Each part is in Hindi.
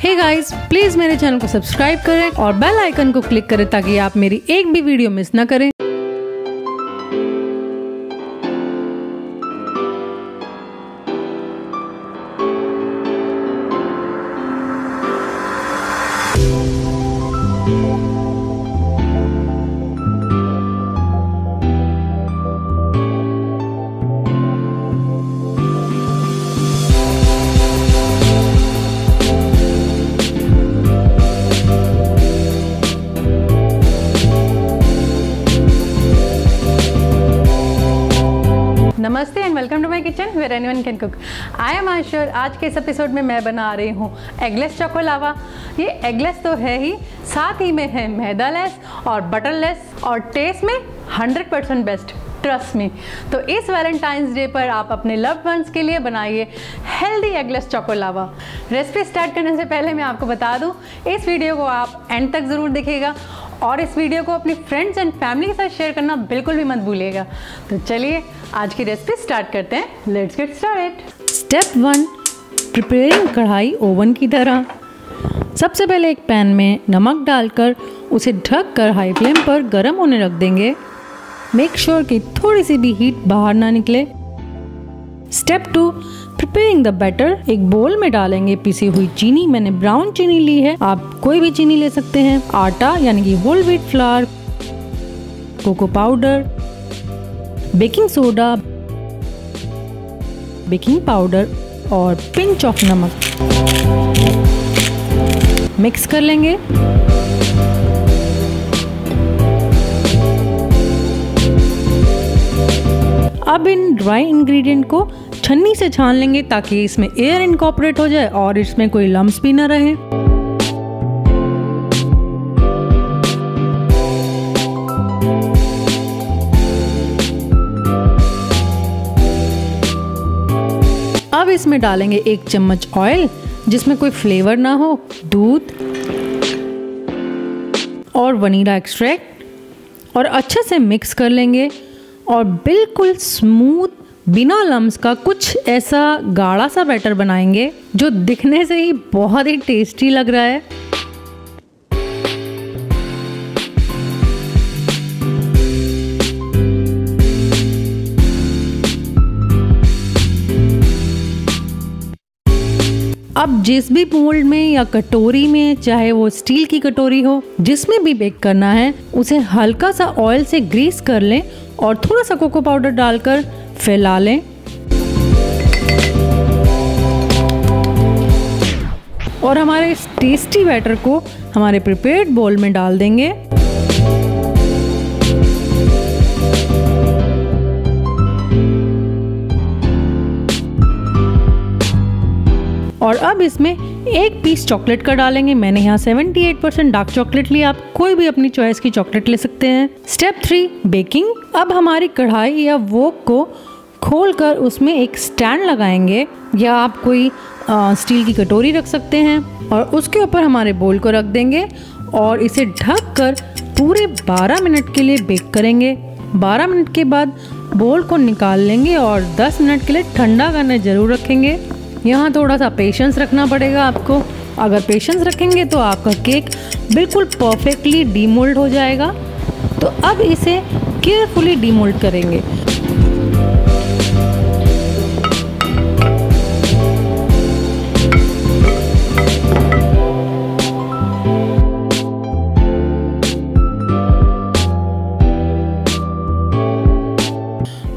हे गाइस, प्लीज मेरे चैनल को सब्सक्राइब करें और बेल आइकन को क्लिक करें ताकि आप मेरी एक भी वीडियो मिस ना करें। नमस्ते and welcome to my kitchen where anyone can cook. I am Ashur. आज के इस एपिसोड में मैं बना रही हूँ एगलेस चोको लावा। ये एगलेस तो है ही, साथ ही में है मैदालेस और बटरलेस और टेस्ट में 100% बेस्ट, ट्रस्ट मी। तो इस वैलेंटाइंस डे पर आप अपने लव्ड वंस के लिए बनाइए healthy eggless choco lava. Recipe start करने से पहले मैं आपको बता दूं, इस वीडियो को आप एंड तक ज़रूर देखिएगा और इस वीडियो को अपनी फ्रेंड्स एंड फैमिली के साथ शेयर करना बिल्कुल भी मत भूलिएगा। तो चलिए आज की रेसिपी स्टार्ट करते हैं। Let's get started. Step 1, preparing कढ़ाई ओवन की तरह। सबसे पहले एक पैन में नमक डालकर उसे ढक कर हाई फ्लेम पर गर्म होने रख देंगे। मेक श्योर कि थोड़ी सी भी हीट बाहर ना निकले। Step 2, preparing the batter. एक बोल में डालेंगे पिसी हुई चीनी। मैंने ब्राउन चीनी ली है, आप कोई भी चीनी ले सकते हैं। आटा यानी कि whole wheat flour, cocoa powder, baking soda, baking powder और पिंच ऑफ नमक। मिक्स कर लेंगे। अब इन ड्राई इंग्रेडिएंट को छन्नी से छान लेंगे ताकि इसमें एयर इनकॉर्पोरेट हो जाए और इसमें कोई लम्स भी ना रहे। अब इसमें डालेंगे 1 चम्मच ऑयल जिसमें कोई फ्लेवर ना हो, दूध और वनीला एक्सट्रैक्ट और अच्छे से मिक्स कर लेंगे और बिल्कुल स्मूथ बिना लम्स का कुछ ऐसा गाढ़ा सा बैटर बनाएंगे जो दिखने से ही बहुत ही टेस्टी लग रहा है। अब जिस भी मोल्ड में या कटोरी में, चाहे वो स्टील की कटोरी हो, जिसमें भी बेक करना है उसे हल्का सा ऑयल से ग्रीस कर लें और थोड़ा सा कोको पाउडर डालकर फैला लें और हमारे इस टेस्टी बैटर को हमारे प्रिपेयर्ड बोल में डाल देंगे। और अब इसमें 1 पीस चॉकलेट का डालेंगे। मैंने यहाँ 78% डार्क चॉकलेट लिया, आप कोई भी अपनी चॉइस की चॉकलेट ले सकते हैं। Step 3, baking. अब हमारी कढ़ाई या वोक को खोलकर उसमें एक स्टैंड लगाएंगे या आप कोई स्टील की कटोरी रख सकते हैं और उसके ऊपर हमारे बोल को रख देंगे और इसे ढक कर पूरे 12 मिनट के लिए बेक करेंगे। 12 मिनट के बाद बोल को निकाल लेंगे और 10 मिनट के लिए ठंडा करने ज़रूर रखेंगे। यहाँ थोड़ा सा पेशेंस रखना पड़ेगा आपको। अगर पेशेंस रखेंगे तो आपका केक बिल्कुल परफेक्टली डीमोल्ड हो जाएगा। तो अब इसे केयरफुली डीमोल्ड करेंगे।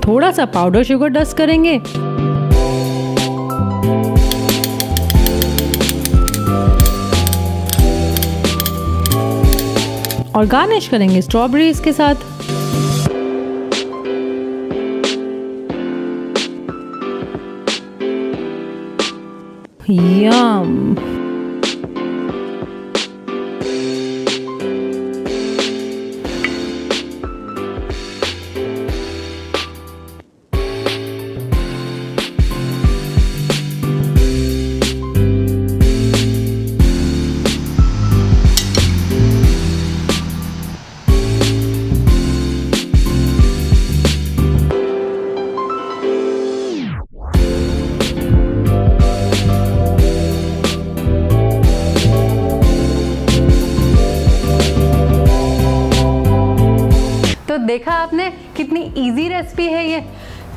थोड़ा सा पाउडर शुगर डस्ट करेंगे और गार्निश करेंगे स्ट्रॉबेरीज के साथ। यम। देखा आपने कितनी इजी रेसिपी है ये,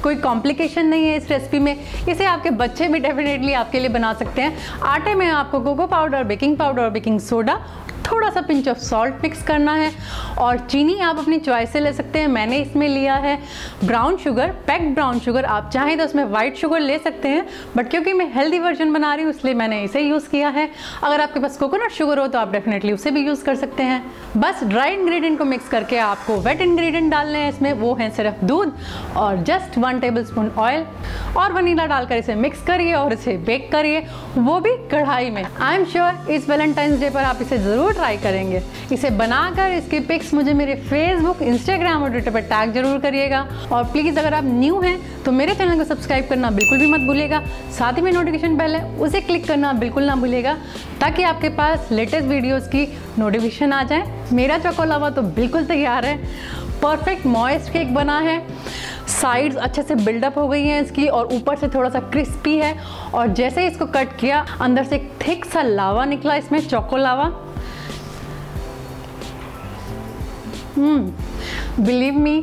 कोई कॉम्प्लिकेशन नहीं है इस रेसिपी में। इसे आपके बच्चे भी डेफिनेटली आपके लिए बना सकते हैं। आटे में आपको कोको पाउडर, बेकिंग पाउडर और बेकिंग सोडा, थोड़ा सा पिंच ऑफ सॉल्ट मिक्स करना है और चीनी आप अपनी चॉइस से ले सकते हैं। मैंने इसमें लिया है brown sugar, packed brown sugar. आप चाहें तो इसमें वाइट शुगर ले सकते हैं, बट क्योंकि मैं हेल्दी वर्जन बना रही हूँ इसलिए मैंने इसे यूज़ किया है। अगर आपके पास कोकोनट शुगर हो तो आप डेफिनेटली उसे भी यूज़ कर सकते हैं। बस ड्राई इंग्रेडिएंट को मिक्स करके आपको वेट इंग्रेडिएंट डालने हैं इसमें, वो हैं सिर्फ दूध और जस्ट 1 टेबलस्पून ऑयल और वनीला डालकर इसे मिक्स करिए और इसे बेक करिए, वो भी कढ़ाई में। आई एम श्योर इस वैलेंटाइंस डे पर आप इसे ज़रूर ट्राई करेंगे। इसे बनाकर इसकी पिक्स मुझे मेरे फेसबुक, इंस्टाग्राम और ट्विटर पर टैग जरूर करिएगा। और प्लीज़ अगर आप न्यू हैं तो मेरे चैनल को सब्सक्राइब करना बिल्कुल भी मत भूलिएगा। साथ ही में नोटिफिकेशन बेल है उसे क्लिक करना बिल्कुल ना भूलिएगा, ताकि आपके पास लेटेस्ट वीडियोज़ की नोटिफिकेशन आ जाए। मेरा चोको लावा तो बिल्कुल तैयार है। परफेक्ट मॉइस्ट केक बना है, साइड्स अच्छे से बिल्डअप हो गई हैं इसकी और ऊपर से थोड़ा सा क्रिस्पी है। और जैसे ही इसको कट किया अंदर से एक थिक सा लावा निकला इसमें, चोको लावा। बिलीव मी,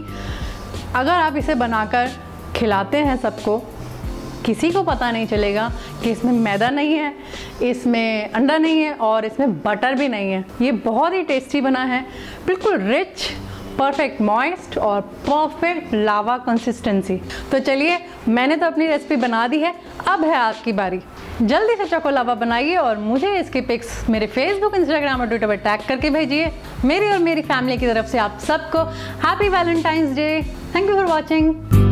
अगर आप इसे बनाकर खिलाते हैं सबको, किसी को पता नहीं चलेगा कि इसमें मैदा नहीं है, इसमें अंडा नहीं है और इसमें बटर भी नहीं है। ये बहुत ही टेस्टी बना है, बिल्कुल रिच, परफेक्ट मॉइस्ट और परफेक्ट लावा कंसिस्टेंसी। तो चलिए, मैंने तो अपनी रेसिपी बना दी है, अब है आपकी बारी। जल्दी से चोको लावा बनाइए और मुझे इसकी पिक्स मेरे फेसबुक, इंस्टाग्राम और ट्विटर पर टैग करके भेजिए। मेरी और मेरी फैमिली की तरफ से आप सबको happy Valentine's day. Thank you for watching.